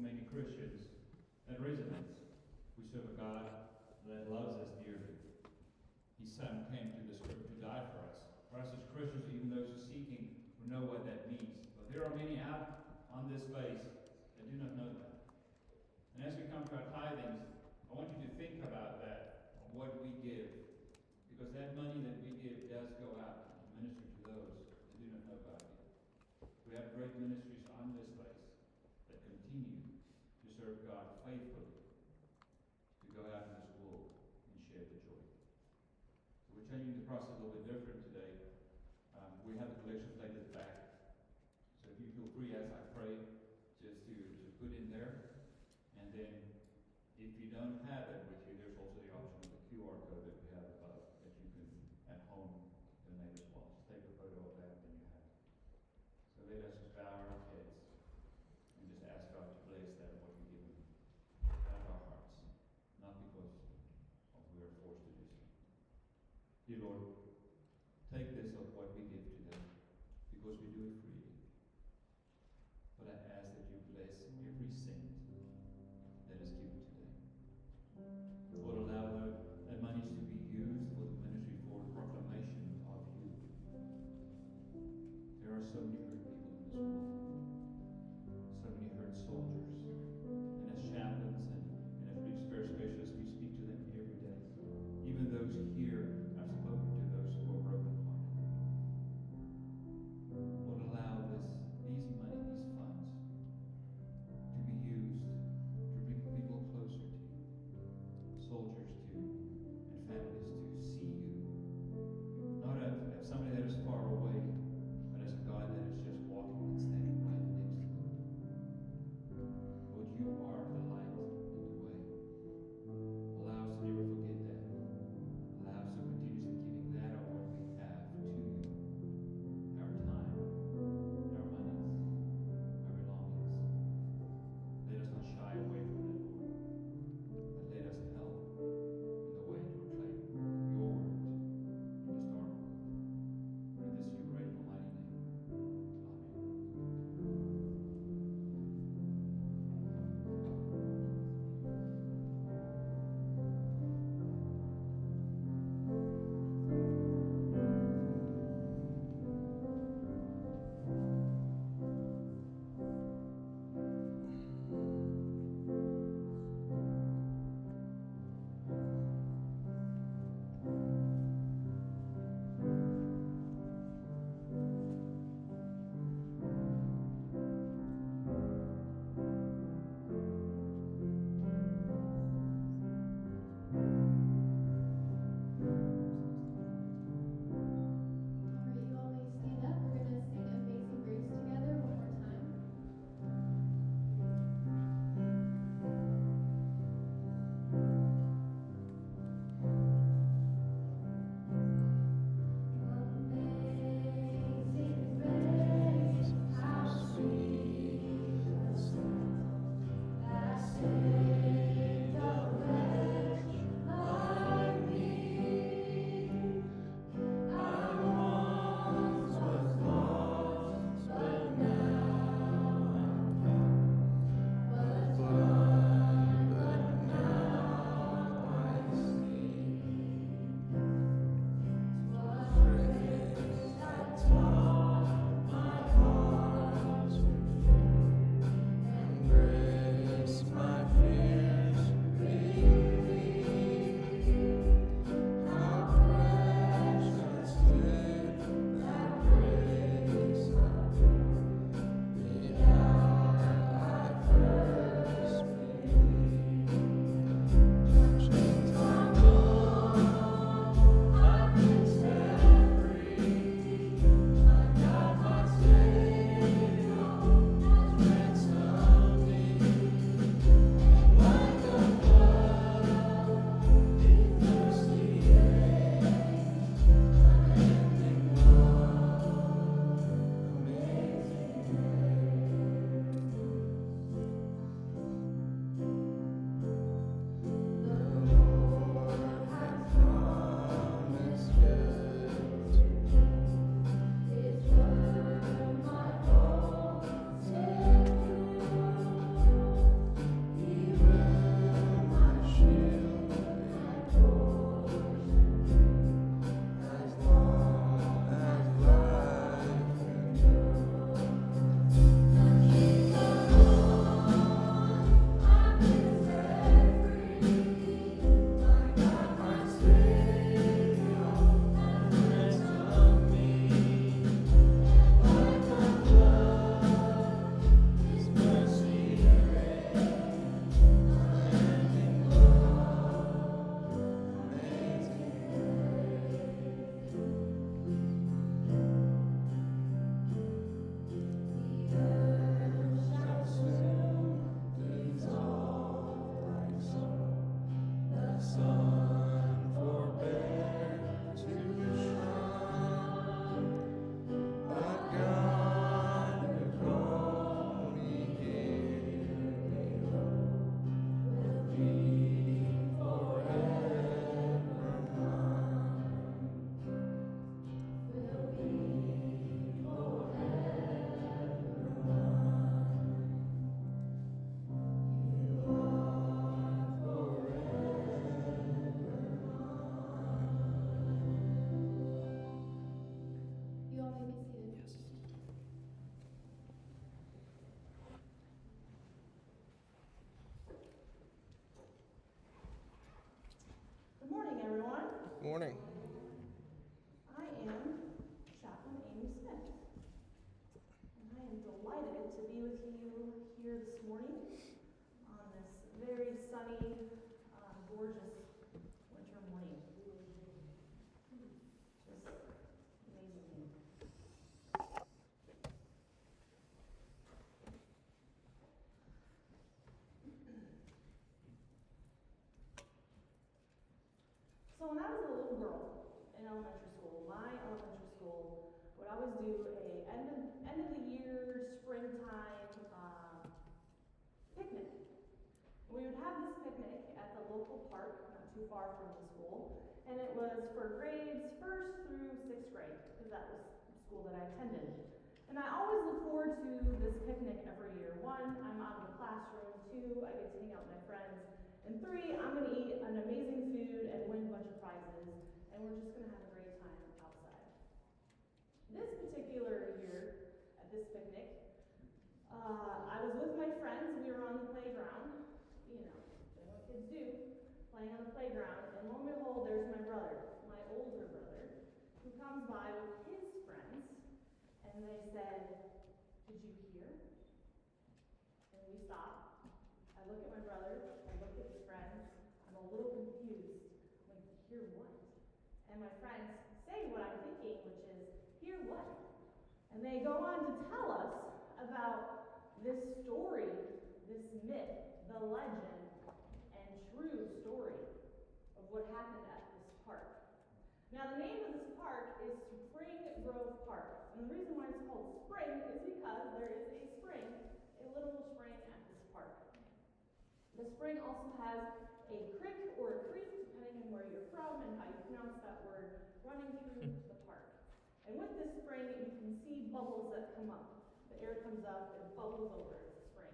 many Christians, that resonates. We serve a God that loves us dearly. His Son came to this earth to die for us. For us as Christians, even those who are seeking, will know what that means. But there are many out on this space that do not know that. And as we come to our tithings, I want you to think about that, of what we give. Because that money that we give does go out to minister to those that do not know about it. We have great ministries on this place that continue to serve God faithfully, to go out in this world and share the joy. So we're changing the process a little bit different today. We have the collection plate at the back. So if you feel free as I pray, just to put in there. And then if you don't have it with you, there's also the option of the QR code that we have above that you can, at home, donate as well. Just take a photo of that, then you have it. So let us just bow our heads and just ask God to bless that, what we give Him, out of our hearts, not because we are forced to do so. Dear Lord, take this of what we give today, because we do it freely. But I ask that you bless every cent that is given today. Lord, allow that money to be used for the ministry, for proclamation of you. There are so many hurt people in this world, so many hurt soldiers. And as chaplains and as religious affairs specialists, we speak to them every day. Even those here, I've spoken to those who are brokenhearted. Lord, allow these money, these funds, to be used to bring people closer to you, soldiers to, and families to see you. Not as somebody that is far away, but as a God that is just walking and standing right next to them. morning? I am Chaplain Amy Smith, and I am delighted to be with you here this morning on this very sunny, gorgeous winter morning. Just amazing. So when I was a little girl in elementary school, my elementary school would always do a end of the year springtime picnic. We would have this picnic at the local park, not too far from the school, and it was for grades 1st through 6th grade, because that was the school that I attended. And I always look forward to this picnic every year. 1, I'm out of the classroom. 2, I get to hang out with my friends. And 3, I'm going to eat an amazing food and win a bunch of prizes, and we're just going to have a great time outside. This particular year at this picnic, I was with my friends. We were on the playground, you know what kids do, playing on the playground, and lo and behold, there's my brother, my older brother, who comes by with his friends, and they said, "Did you hear?" And we stopped. I look at my brother, I look at his friends, I'm a little confused. I'm like, hear what? And my friends say what I'm thinking, which is, hear what? And they go on to tell us about this story, this myth, the legend, and true story of what happened at this park. Now, the name of this park is Spring Grove Park. And the reason why it's called Spring is because there is a spring, a literal spring at this park. The spring also has a creek or a creek, depending on where you're from and how you pronounce that word, running through the park. And with this spring, you can see bubbles that come up. The air comes up and bubbles over. It's a spring.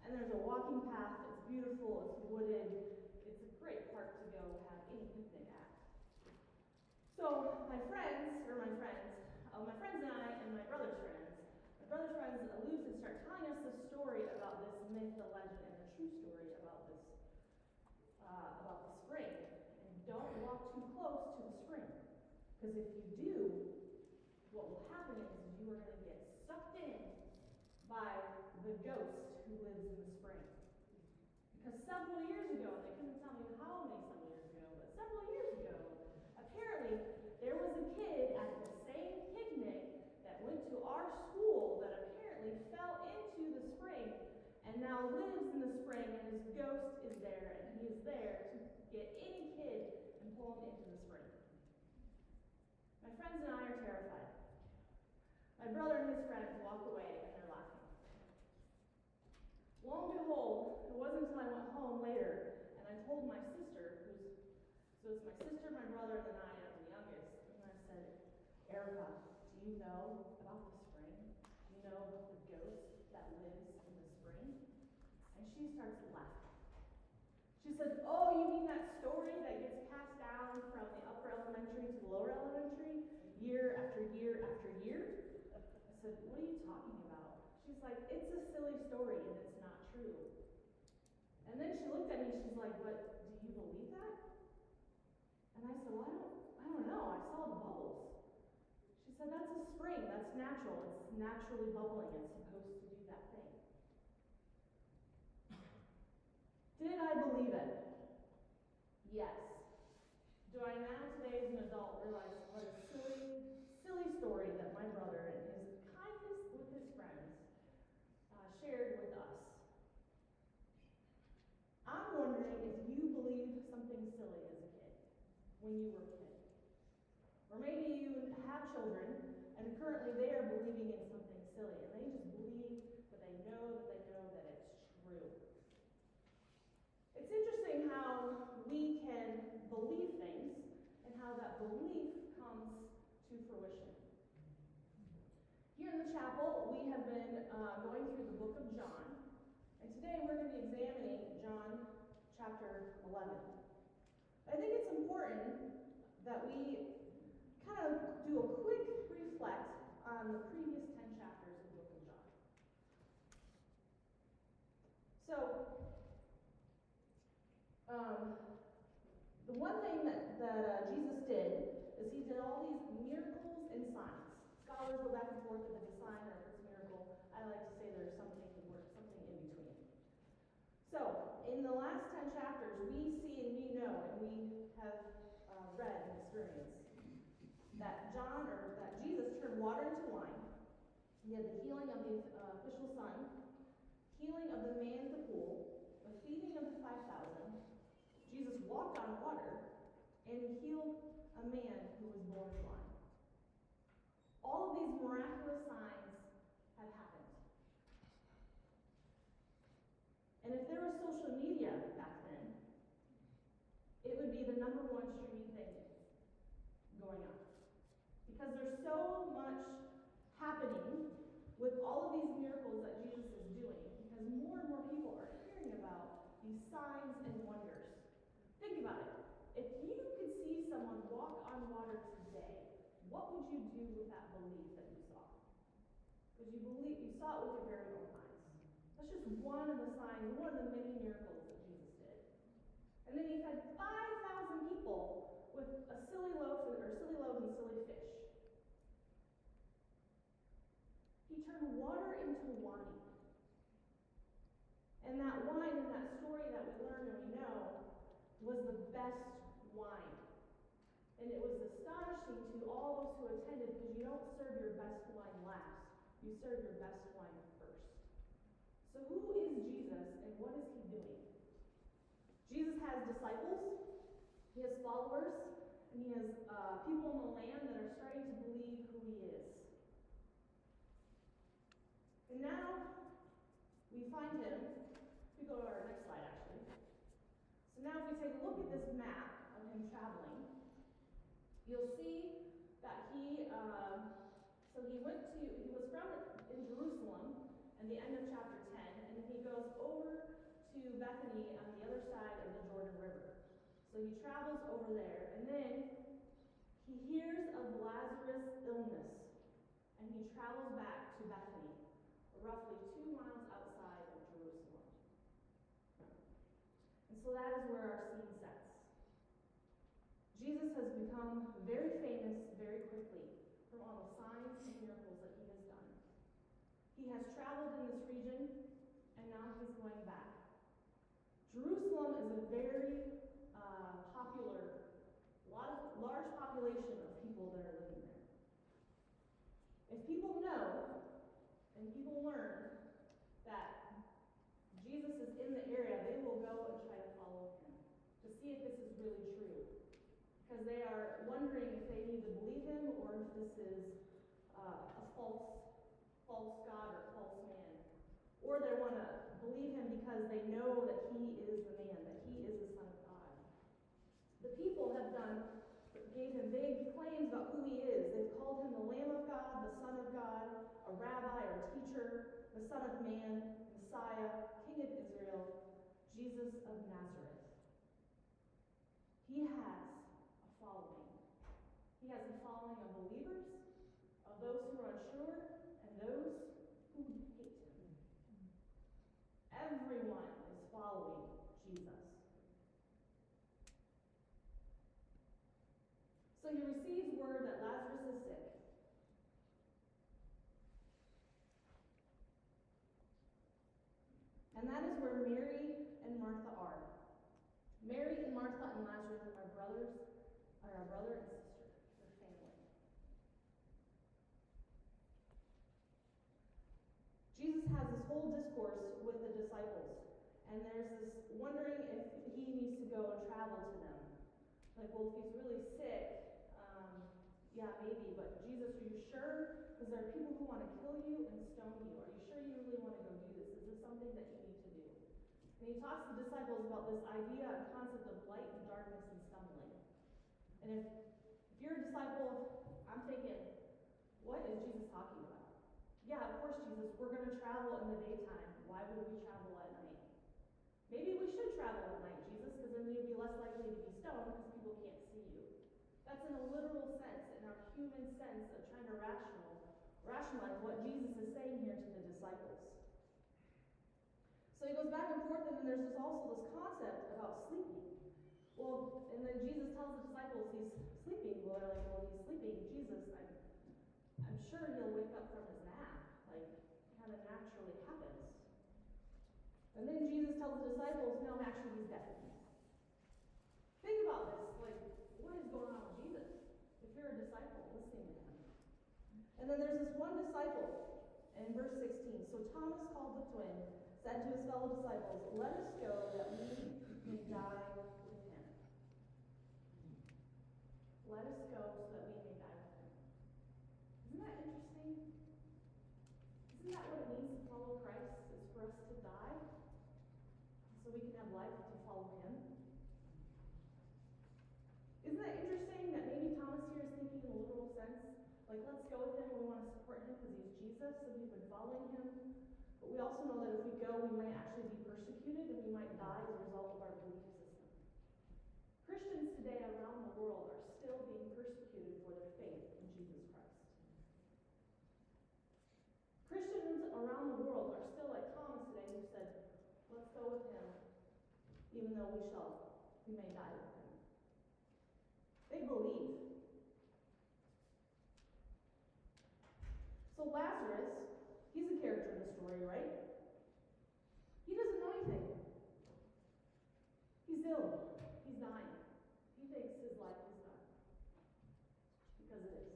And there's a walking path. It's beautiful. It's wooded. It's a great park to go have any picnic at. So my friends and I and my brother's friends allude to start telling us the story about this myth, the legend, and the true story about the spring. And don't walk too close to the spring, because if you do, what will happen is you are going to get sucked in by the ghost who lives in the spring. Because several years ago, and they couldn't tell me how many several years ago, but several years ago, apparently there was a kid at the same picnic that went to our school that apparently fell into the spring and now lives in the spring, and his ghost is there, and he is there to get any kid and pull him into the spring. My friends and I are terrified. My brother and his friends walk away, and they're laughing. Lo and behold, it wasn't until I went home later, and I told my sister, so it's my sister, my brother, and then I am the youngest, and I said, "Erica, do you know about the spring? Do you know about the ghost that lives in the spring?" And she starts laughing. She said, "Oh, you mean that story that gets passed down from the upper elementary to the lower elementary year after year after year?" I said, "What are you talking about?" She's like, "It's a silly story and it's not true." And then she looked at me and she's like, "But do you believe that?" And I said, "Well, I don't know. I saw the bubbles." She said, "That's a spring. That's natural. It's naturally bubbling. It's supposed to do that thing." Did I believe it? Yes. Do I now, today as an adult, realize what a silly story that my brother, in his kindness with his friends, shared with us? I'm wondering if you believed something silly as a kid, when you were a kid. Or maybe you have children, and currently they are believing in something silly, and they just believe that they know that it's true. It's interesting how we can believe things, and how that belief comes to fruition. Here in the chapel, we have been going through the book of John, and today we're going to be examining John chapter 11. I think it's important that we kind of do a quick reflect on the previous 10 chapters of the book of John. So, the one thing that Jesus did experience. That Jesus turned water into wine. He had the healing of the official son, healing of the man at the pool, the feeding of the 5,000. Jesus walked on water, and he healed a man who was born blind. All of these miraculous signs had happened. And if there was social media back then, it would be the number one streaming thing going on. Because there's so much happening with all of these miracles that Jesus is doing, because more and more people are hearing about these signs and wonders. Think about it. If you could see someone walk on water today, what would you do with that belief that you saw? Because you saw it with your very own eyes. That's just one of the signs, one of the many miracles that Jesus did. And then he fed 5,000 people with a silly loaf and silly fish. He turned water into wine. And that wine in that story that we learn and we know was the best wine. And it was astonishing to all those who attended, because you don't serve your best wine last. You serve your best wine first. So who is Jesus and what is he doing? Jesus has disciples, he has followers, and he has people in the land that are starting to believe who he is. And now we find him. We go to our next slide, actually. So now if we take a look at this map of him traveling, you'll see that he was found in Jerusalem in the end of chapter 10, and then he goes over to Bethany on the other side of the Jordan River. So he travels over there, and then he hears of Lazarus' illness, and he travels back to Bethany, roughly 2 miles outside of Jerusalem. And so that is where our scene sets. Jesus has become very famous very quickly from all the signs and miracles that he has done. He has traveled in this region, and now he's going back. Jerusalem is a very large population of people that are living there. If people know and people learn that Jesus is in the area, they will go and try to follow him to see if this is really true. Because they are wondering if they need to believe him or if this is a false God or false man. Or they want to believe him because they know that he is the man, that he is the Son of God. The people gave him big claims about who he is. They've called him the Lamb of God, the Son of God, a rabbi or teacher, the Son of Man, Messiah, King of Israel, Jesus of Nazareth. He has a following. He has a following of believers, of those who are unsure, and those who hate him. Everyone is following Jesus. So he receives word that Lazarus is sick. And that is where Mary and Martha are. Mary and Martha and Lazarus are our brother and sister. They're family. Jesus has this whole discourse with the disciples, and there's this wondering if he needs to go and travel to them. Like, well, if he's really sick, yeah, maybe, but Jesus, are you sure? Because there are people who want to kill you and stone you. Are you sure you really want to go do this? Is this something that you need to do? And he talks to the disciples about this idea and concept of light and darkness and stumbling. And if you're a disciple, I'm thinking, what is Jesus talking about? Yeah, of course, Jesus, we're going to travel in the daytime. Why would we travel at night? Maybe we should travel at night, Jesus, because then you'd be less likely to be stoned because people can't see you. That's in a literal sense, in our human sense of trying to rationalize what Jesus is saying here to the disciples. So he goes back and forth, and then there's also this concept about sleeping. Well, and then Jesus tells the disciples he's sleeping. Well, they're like, well, he's sleeping. Jesus, I'm sure he'll wake up from his nap. Like, it kind of naturally happens. And then Jesus tells the disciples, no, actually, he's dead. Think about this. Like, what is going on with Jesus? disciple. And in verse 16, so Thomas, called the twin, said to his fellow disciples, let us go that we may die with him. Let us go so that we may die with him. Isn't that interesting? Isn't that what it means to follow Christ? Is for us to die so we can have life to follow him? Isn't that interesting that maybe Thomas here is thinking in a literal sense? Like, let's go with him, we want to support him because he's Jesus and we've been following him. But we also know that if we go, we might actually be persecuted and we might die as a result of our belief system. Christians today around the world are still being persecuted for their faith in Jesus Christ. Christians around the world are still like Thomas today, who said, let's go with him, even though we may die with him. They believe. So Lazarus, he's a character in the story, right? He doesn't know anything. He's ill. He's dying. He thinks his life is done. Because it is.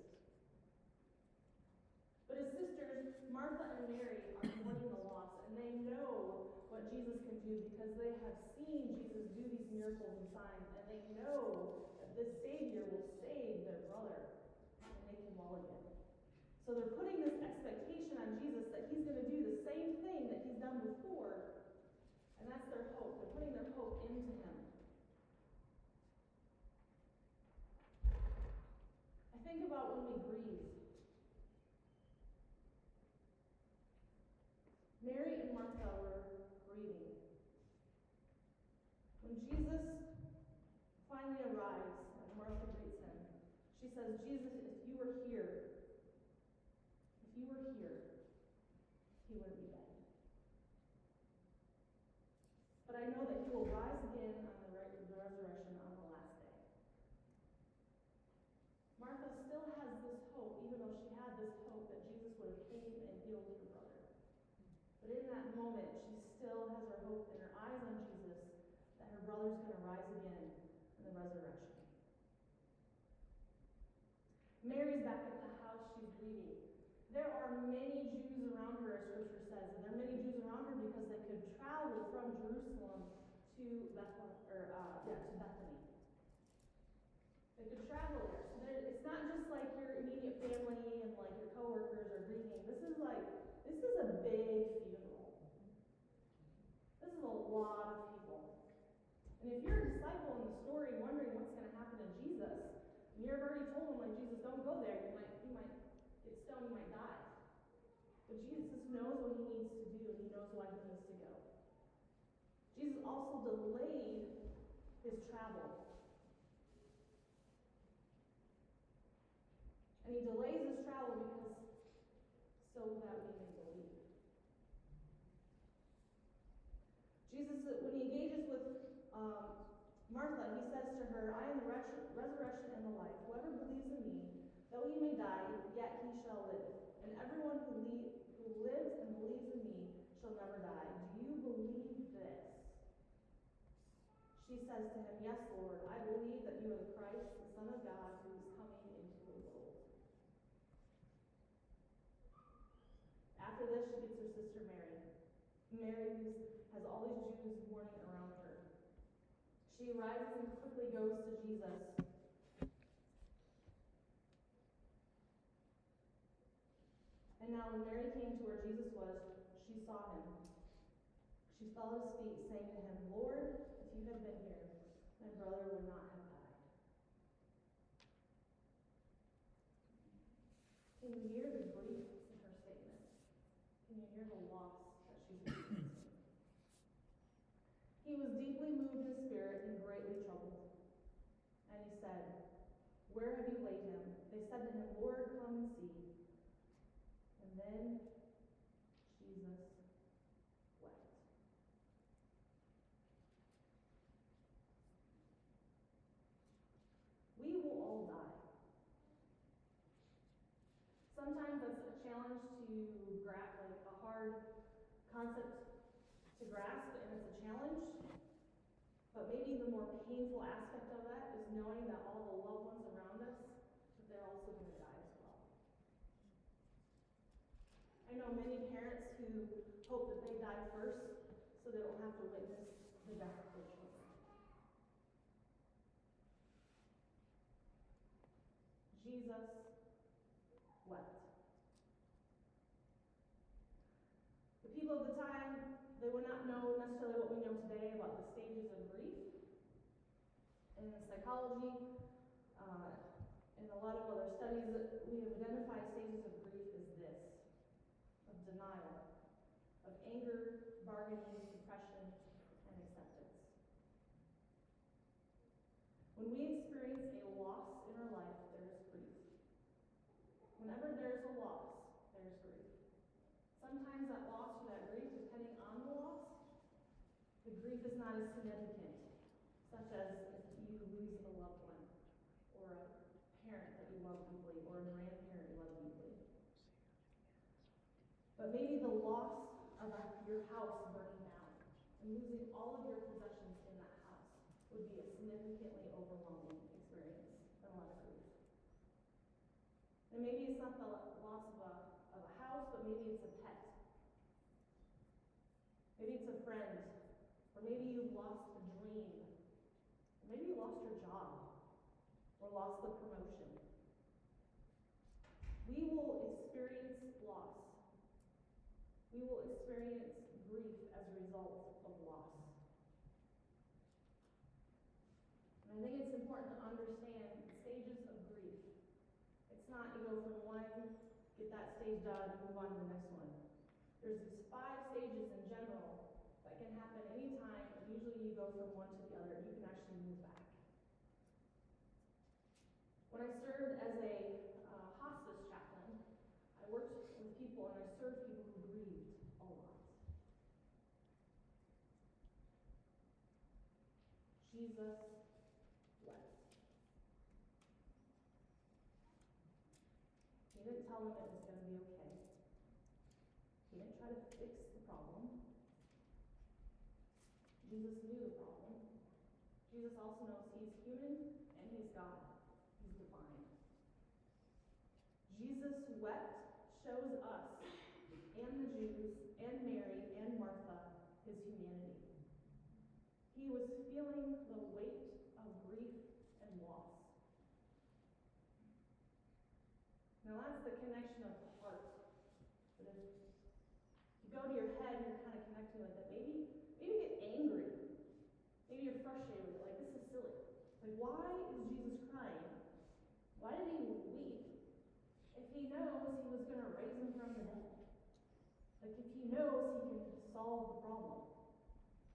But his sisters, Martha and Mary, are mourning the loss, and they know what Jesus can do because they have seen Jesus do these miracles and signs, and they know that this Savior will save their brother and make him well again. So they're putting this expectation on Jesus that he's going to do the same thing that he's done before, and that's their hope. They're putting their hope into him. I think about when we grieve. Mary and Martha were grieving. When Jesus finally arrives and Martha greets him, she says, Jesus, if you were here, he wouldn't be dead. But I know that he will rise again on the resurrection on the last day. Martha still has this hope, even though she had this hope that Jesus would have came and healed her brother. But in that moment, she still has her hope and her eyes on Jesus that her brother's going to rise again in the resurrection. Mary's back at the house, she's grieving. There are many Jews around her, as Scripture says, and there are many Jews around her because they could travel from Jerusalem to Bethany. They could travel there. So it's not just like your immediate family and like your coworkers are grieving. This is a big funeral. This is a lot of people. And if you're a disciple in the story wondering what's going to happen to Jesus, and you've already told him, like, Jesus, don't go there, you might get stoned, you might die. But Jesus knows what he needs to do, and he knows why he needs to go. Jesus also delayed his travel. And he delays his travel because so that we may believe. Jesus, when he engages with Martha, he says to her, I am the resurrection and the life. Whoever believes in me, though he may die, yet he shall live. And everyone who lives and believes in me shall never die. Do you believe this? She says to him, yes, Lord, I believe that you are the Christ, the Son of God, who is coming into the world. After this, she gets her sister Mary. Mary has all these Jews mourning around her. She arises and quickly goes to Jesus. And now when Mary came to where Jesus was, she saw him. She fell at his feet, saying to him, Lord, if you had been here, my brother would not have died. Can you hear the grief in her statement? Can you hear the loss that she's experiencing? He was deeply moved in spirit and greatly troubled. And he said, where have you laid him? They said to him, Lord, come and see. And then Jesus wept. We will all die. Sometimes that's a challenge to grasp, like a hard concept to grasp, and it's a challenge. But maybe the more painful aspect of that is knowing that all the loved ones around us, that they're also going to die as well. know many parents who hope that they die first so they don't have to witness the death of their children. Jesus wept. The people of the time, they would not know necessarily what we know today about the stages of grief. In psychology, and a lot of other studies, we have identified stages of grief as this: of denial, of anger, bargaining, depression, and acceptance. When we experience a loss in our life, there is grief. Whenever there's a loss, there's grief. Sometimes that loss or that grief, depending on the loss, the grief is not as significant, such as if you lose a loved one, or a parent that you love deeply, or a grandparent you love deeply. But maybe the loss of your house burning down and losing all of your possessions in that house would be a significantly overwhelming experience and a lot of grief. And maybe it's not the loss of a house, but maybe it's a pet. Maybe it's a friend, or maybe you lost a dream. Or maybe you lost your job, or lost the promotion. We will experience loss. We will experience grief as a result of loss. And I think it's important to understand the stages of grief. It's not you go from one, get that stage done, and move on to the next one. There's these 5 stages in general that can happen anytime, and usually you go from one to the other. You can actually move back. When I served as a hospice chaplain, I worked with people and I served people who grieved a lot. Jesus wept. He didn't tell them it was going to be okay. He didn't try to fix the problem. Jesus knew the problem. Jesus also knows he's human and he's God. He's divine. Jesus wept shows us and the Jews and Mary and Martha his humanity. He was feeling the weight of grief and loss. Now that's the connection of the heart. But if you go to your head, you're kind of connecting with it. Maybe you get angry. Maybe you're frustrated with it. Like, this is silly. Like, why is Jesus crying? Why did he weep if he knows he was going to raise him from the dead? Like, if he knows he can solve the problem,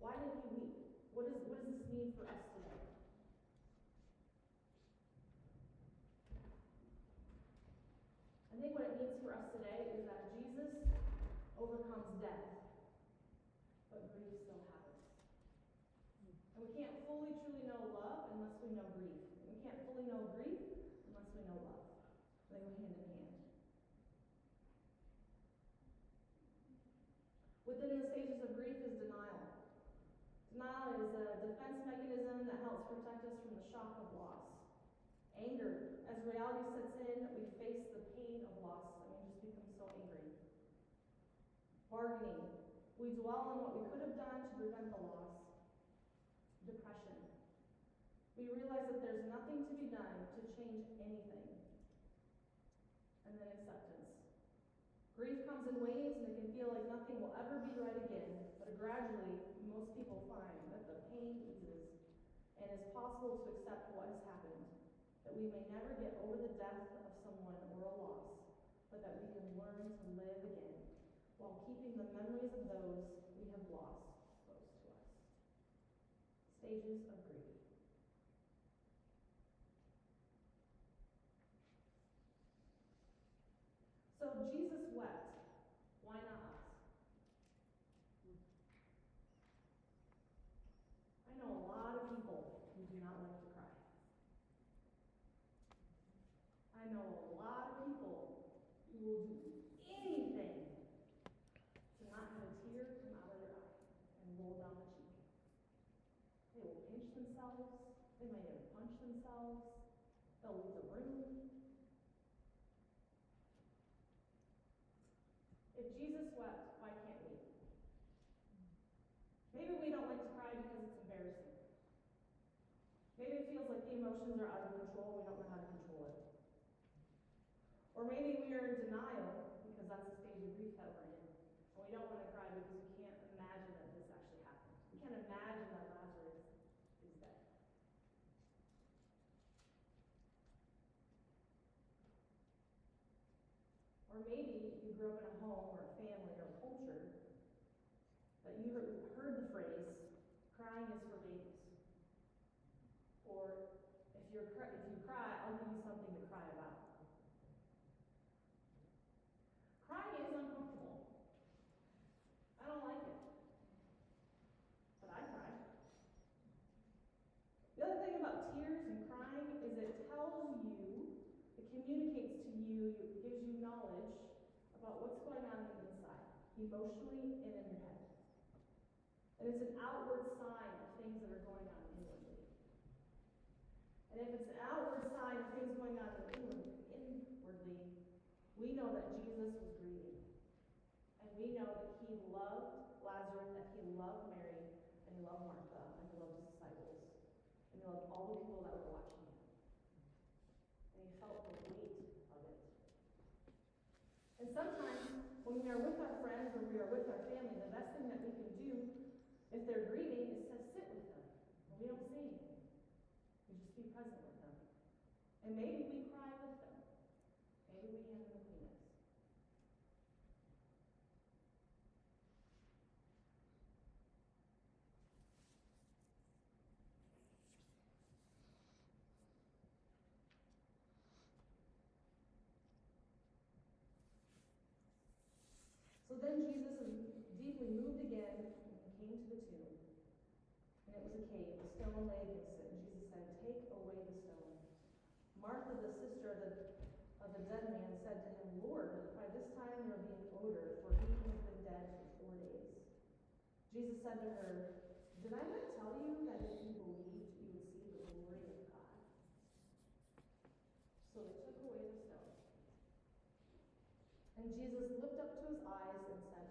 why did he weep? What does this mean for us today? I think what it means for us today is that Jesus overcomes death, but grief still happens. And we can't fully, truly know love unless we know grief. And we can't fully know grief unless we know love. They go hand in hand. Within the stages of grief is denial. Denial is a defense mechanism that helps protect us from the shock of loss. Anger, as reality sets in, we face the pain of loss and we just become so angry. Bargaining, we dwell on what we could have done to prevent the loss. Depression, we realize that there's nothing to be done to change anything. And then acceptance. Grief comes in waves and it can feel like nothing will ever be right again, but gradually most people find that the pain eases and it's possible to accept what has happened, that we may never get over the death of someone or a loss, but that we can learn to live again while keeping the memories of those we have lost close to us. Stages of grief. So Jesus wept. Why not us? I know a lot of people who do not like to cry. I know a lot of people who will do anything to not have a tear come out of their eye and roll down the cheek. They will pinch themselves. They might even punch themselves. They'll leave the room. If Jesus out of control, we don't know how to control it. Or maybe we are in denial because that's the stage of grief that we're in. And we don't want to cry because we can't imagine that this actually happened. We can't imagine that Lazarus is dead. Or maybe you grew up in a home or a family or a culture that you heard the phrase, crying is for babies. Or if you cry, I'll give you something to cry about. Crying is uncomfortable. I don't like it. But I cry. The other thing about tears and crying is it tells you, it communicates to you, it gives you knowledge about what's going on inside, emotionally and in your head. And it's an outward sign of things that are going on inwardly. And if it's an outward sign of things going on inwardly, we know that Jesus was grieving. And we know that he loved Lazarus, that he loved Mary, and he loved Martha, and he loved his disciples. And he loved all the people that were watching him. And he felt the weight of it. And sometimes, when we are with our friends or we are with our family, the best thing that we can do, if they're grieving, is to sit with them. And we don't say anything. We just be present with them. And maybe we cry with them. Maybe we hand them a Kleenex. So then Jesus was deeply moved again and he came to the tomb. And it was a cave, a stone lay against it. And Jesus said, "Take away the stone." Martha, the sister of the dead man, said to him, "Lord, by this time there will be an odor, for he has been dead for 4 days." Jesus said to her, "Did I not tell you that if you believed, you would see the glory of God?" So they took away the stone. And Jesus looked up to his eyes and said,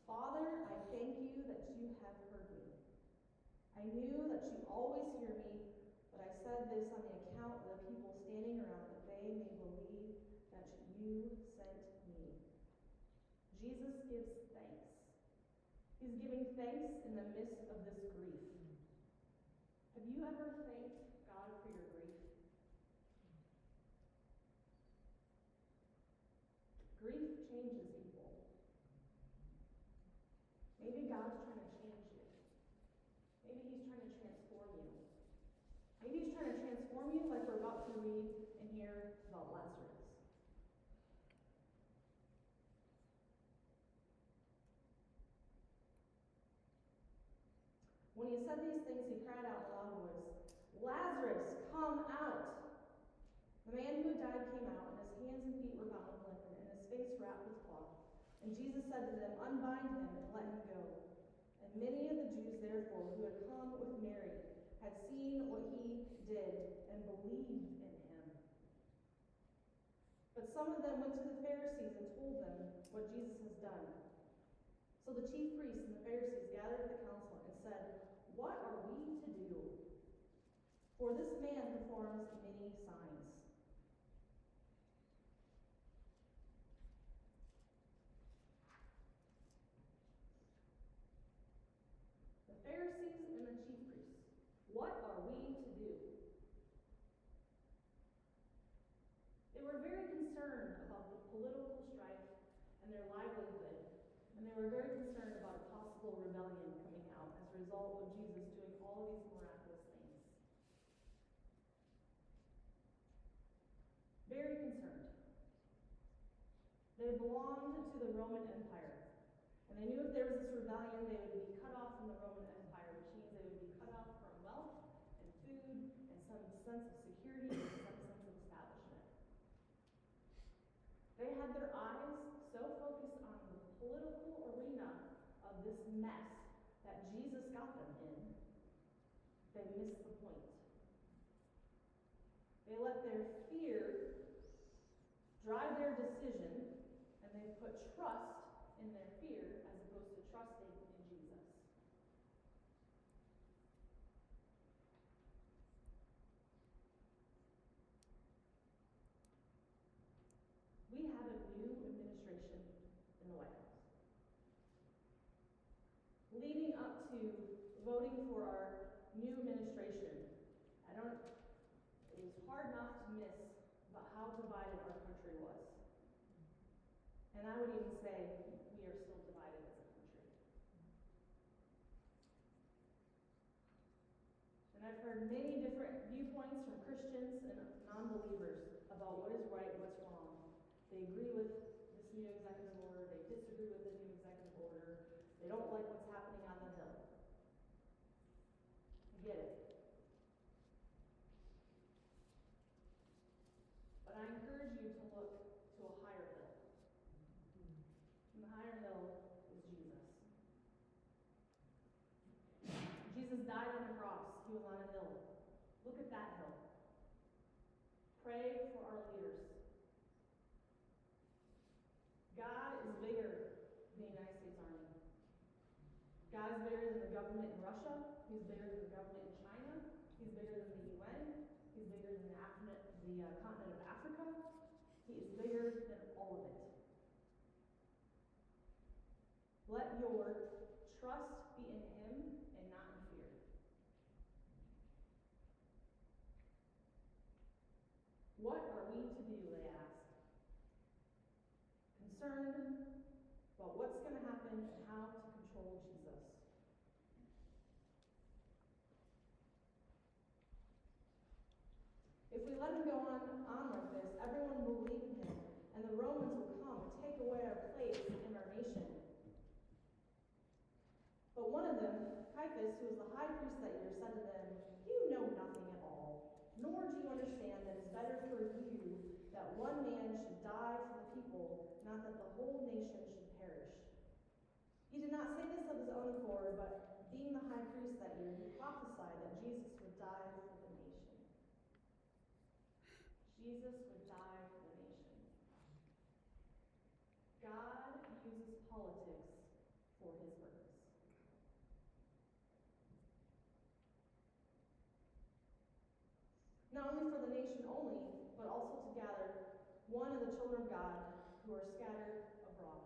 "Father, I thank you that you have heard me. I knew that you always hear me, but I said this on the account of the people standing around, that they may believe that you sent me." Jesus gives thanks. He's giving thanks in the midst of this grief. Have you ever thanked God for your grief? Grief changes people. Maybe God's trying to change you. Maybe he's trying to transform you. Maybe he's trying to transform you like we're about to read and hear about Lazarus. When he said these things, he cried out in a loud voice, "Lazarus, come out!" The man who had died came out, and his hands and feet were bound with linen, and his face wrapped with cloth. And Jesus said to them, "Unbind him and let him go." And many of the Jews, therefore, who had come with Mary, had seen what he did and believed in him. But some of them went to the Pharisees and told them what Jesus has done. So the chief priests and the Pharisees gathered at the council and said, "What are we to do? For this man performs many signs." The Pharisees and the chief priests, what are we to do? They were very concerned about the political strife and their livelihood, and they were very concerned about a possible rebellion coming out as a result of Jesus doing all of these miraculous things. Very concerned. They belonged to the Roman Empire. And they knew if there was this rebellion, they would be cut off from the Roman Empire, which means they would be cut off from wealth and food and some sense of security and some sense of establishment. They had their eyes so focused on the political arena of this mess that Jesus got them in, they missed the point. They let their fear drive their decision, and they put trust in their fear as opposed to trusting in Jesus. to voting for our new administration, it was hard not to miss about how divided our country was. And I would even say we are still divided as a country. And I've heard many different viewpoints from Christians and non-believers about what is right, what's wrong. They agree with this new executive order, they disagree with the new executive order, they don't like what's happening on the Hill. I get it. But I encourage you to look to a higher hill. And the higher hill is Jesus. Jesus died on the cross. He was on a hill. Look at that hill. Pray for our leaders. God is bigger than the United States Army. God is bigger than the government in Russia. He's bigger than the government in China. He's bigger than the UN. He's bigger than the continent of Africa. He is bigger than all of it. Let your trust be in Him and not in fear. What are we to do, they ask. Concerned about what's going to happen and how to control Jesus. If we let him go on like this, everyone will believe in him, and the Romans will come and take away our place in our nation. But one of them, Caiaphas, who was the high priest that year, said to them, "You know nothing at all, nor do you understand that it's better for you that one man should die for the people, not that the whole nation should perish." He did not say this of his own accord, but being the high priest that year, he prophesied that Jesus would die for the nation. Jesus would die for the nation. God uses politics for his purpose. Not only for the nation only, but also to gather one of the children of God who are scattered abroad.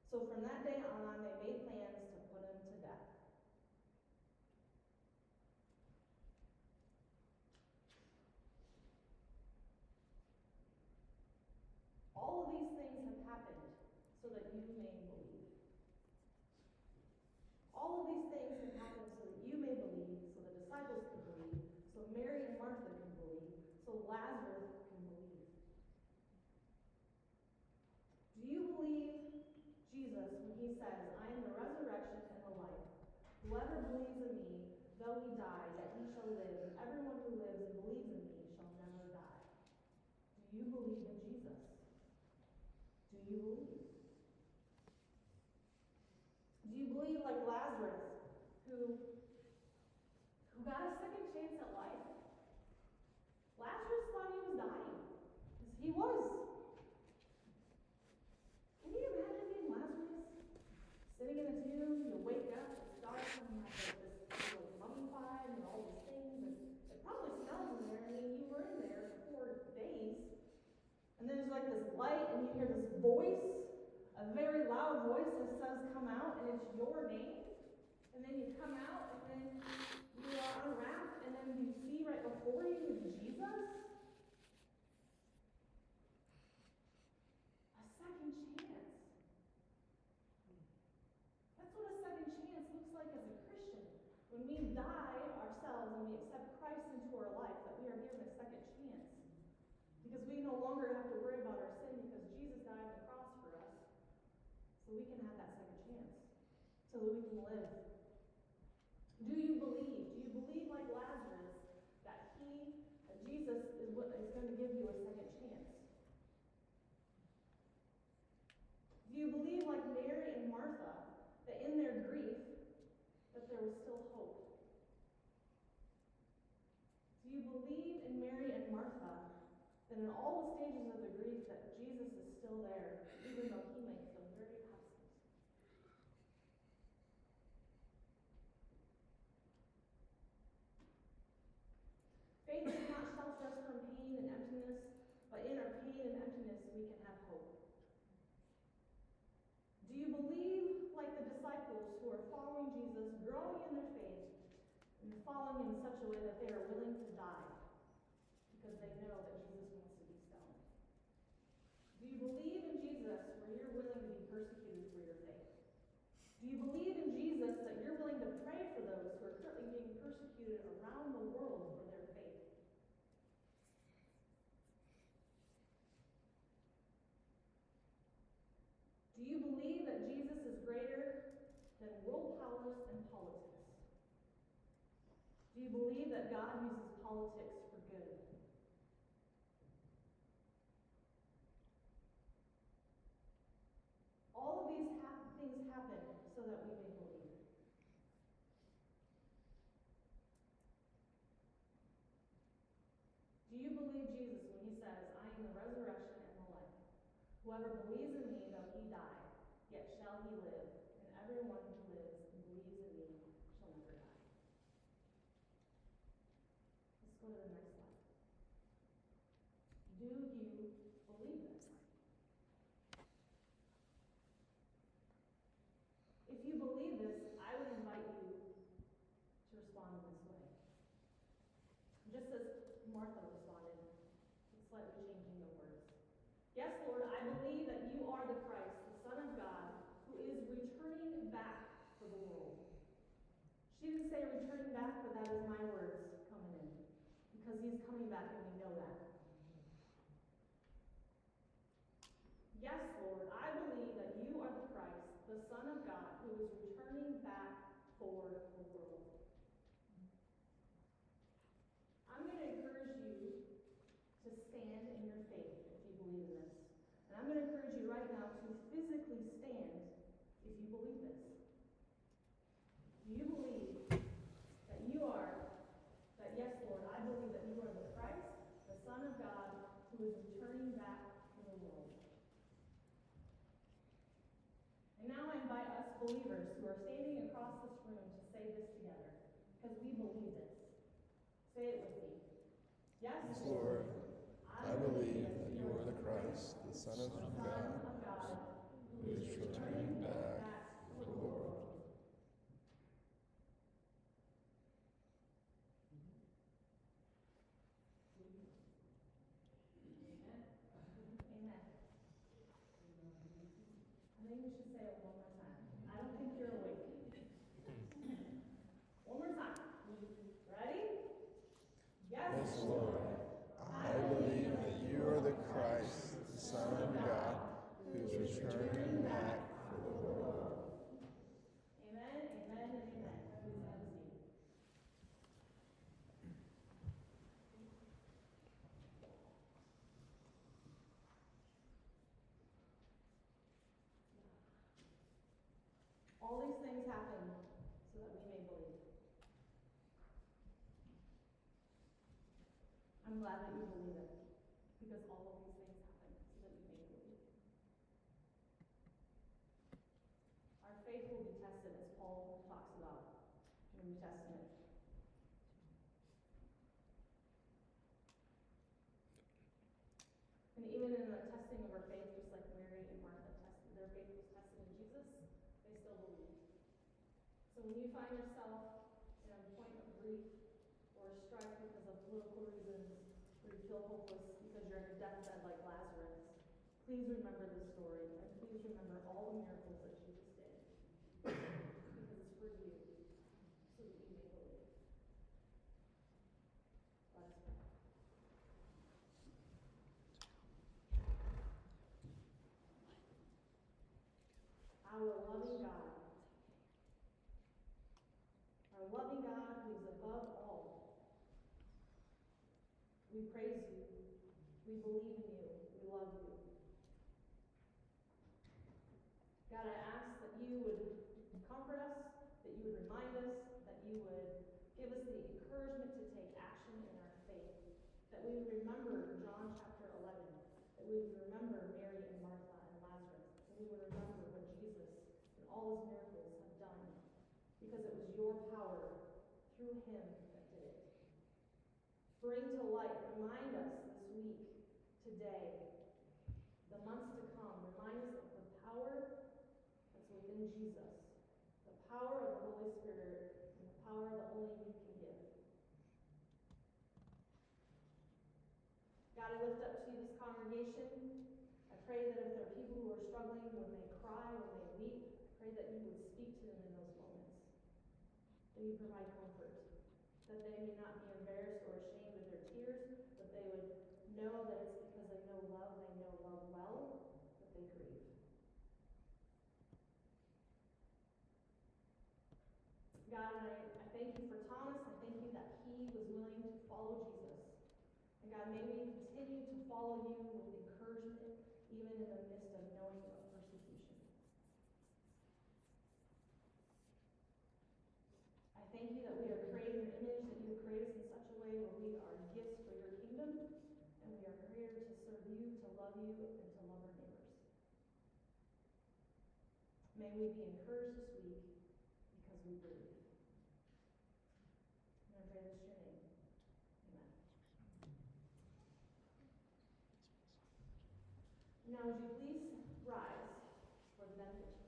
So from that day on, they made plans to put him to death. All of these things have happened so that you may believe. All of these things have happened so that you may believe, so the disciples can believe, so Mary and Martha can believe, so Lazarus can believe. Do you believe Jesus when he says, "I am the resurrection and the life. Whoever believes in me, though he die, yet he shall live, and everyone who lives and believes in me shall never die"? Do you believe in Jesus? Do you believe? Do you believe like Lazarus, who got a second chance at life? Lazarus thought he was dying. Yes, he was. Can you imagine being Lazarus? Sitting in a tomb, you wake up, it's dark, and you have this mummified and all these things, and it probably smells in there. I mean, you were in there for 4 days. And then there's like this light, and you hear this voice, a very loud voice that says, "Come out," and it's your name. And then you come out, and then you are unwrapped, and then you see right before you is Jesus. A second chance. That's what a second chance looks like as a Christian. When we die ourselves and we accept Christ into our life, that we are given a second chance. Because we no longer have to worry about our sin because Jesus died on the cross for us. So we can have that second chance. So that we can live. Do you believe? Do you believe like Lazarus that Jesus is going to give you a second chance? Do you believe like Mary and Martha that in their grief that there was still hope? Do you believe in Mary and Martha that in all the stages of the grief that Jesus is still there, even though he may feel very absent? growing in their faith and following him in such a way that they are willing to die because they know that Jesus wants to be stoned? Do you believe in Jesus where you're willing to be persecuted for your faith? Do you believe in Jesus that you're willing to pray for those who are currently being persecuted around the world for their faith? Do you believe that Jesus is greater than world powers and politics? Do you believe that God uses politics for good? All of these things happen so that we may believe. Do you believe Jesus when he says, I am the resurrection and the life? Whoever believes in me, though he die, yet shall he live, and everyone who lives and believes in me shall never die. Let's go to the next slide. Do you believe this? If you believe this, I would invite you to respond in this way. Just as Martha responded, slightly changing the words. Yes, Lord, I believe that you are the Christ, the Son of God, who is returning back for the world. She didn't say returning back, but that is my words coming in. Because he's coming back and we know that. Yes, Lord, I believe that you are the Christ, the Son of God, who is returning back for the world. I'm going to encourage you to stand in your faith if you believe in this. And I'm going to encourage you right now to physically stand if you believe this. Do you believe that yes, Lord, I believe that you are the Christ, the Son of God, who is returning back to the world? And now I invite us believers who are standing across this room to say this together, because we believe this. Say it with me. Yes, Lord, I believe that you are the Christ, the Son of God, who is returning back for the world. Amen. I think we should say it one more time. I don't think you're awake. One more time. Ready? Yes, Lord, I believe that you are the Christ, the Son of God, who is returning back for the world. Amen, amen, and amen. Please have a seat. All these things happen so that we may believe. I'm glad that you believe it, because all of these things happen so that you may believe. Our faith will be tested, as Paul talks about in the New Testament. And even in the testing of our faith, just like Mary and Martha tested, their faith was tested in Jesus, they still believed. So when you find yourself in a point of grief or strife because of political reasons, or you feel hopeless because you're in a deathbed like Lazarus, please remember this story, and please remember all the miracles that Jesus did. Because it's for you, so that you may believe. Let us pray. Our loving God who is above all. We praise you. We believe in you. We love you. God, I ask that you would comfort us, that you would remind us, that you would give us the encouragement to take action in our faith, that we would remember John chapter 11, that we would remember Mary and Martha and Lazarus, that we would remember what Jesus and all his miracles have done, because it was your power through him that did it. Bring to light, remind us this week, today, the months to come, remind us of the power that's within Jesus, the power of the Holy Spirit and the power that only you can give. God, I lift up to you this congregation. I pray that if there are people who are struggling, when they cry, when they weep, I pray that you would speak to them in those moments. That you provide comfort. That they may not be embarrassed or ashamed of their tears, but they would know that it's because they know love well, that they grieve. God, and I thank you for Thomas. I thank you that he was willing to follow Jesus. And God, may we continue to follow you with encouragement, even in the midst of knowing of persecution. I thank you that we are created in your image, that you have created us in such a way where we are gifts for your kingdom, and we are here to serve you, to love you, and to love our neighbors. May we be encouraged this week because we believe. And I pray this in your name. Amen. Now would you please rise for the benediction.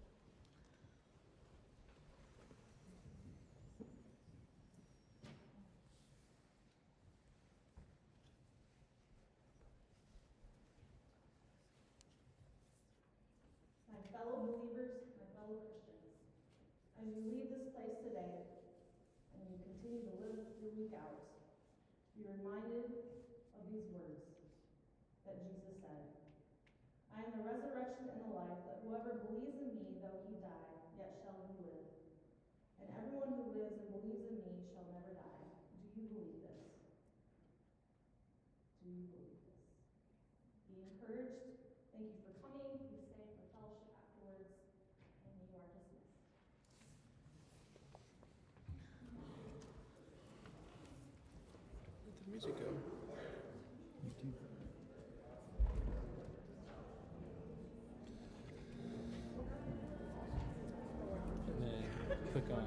My fellow believers, my fellow Christians, as you leave this place today and you continue to live your week out, be reminded of these words that Jesus said, I am the resurrection and the life, that whoever believes in me, though he die, yet shall he live. And everyone who lives and believes in me shall never die. Do you believe this? Do you believe this? Be encouraged. Thank you for coming. Please stay for fellowship afterwards, and you are dismissed. Let the music go. And then click on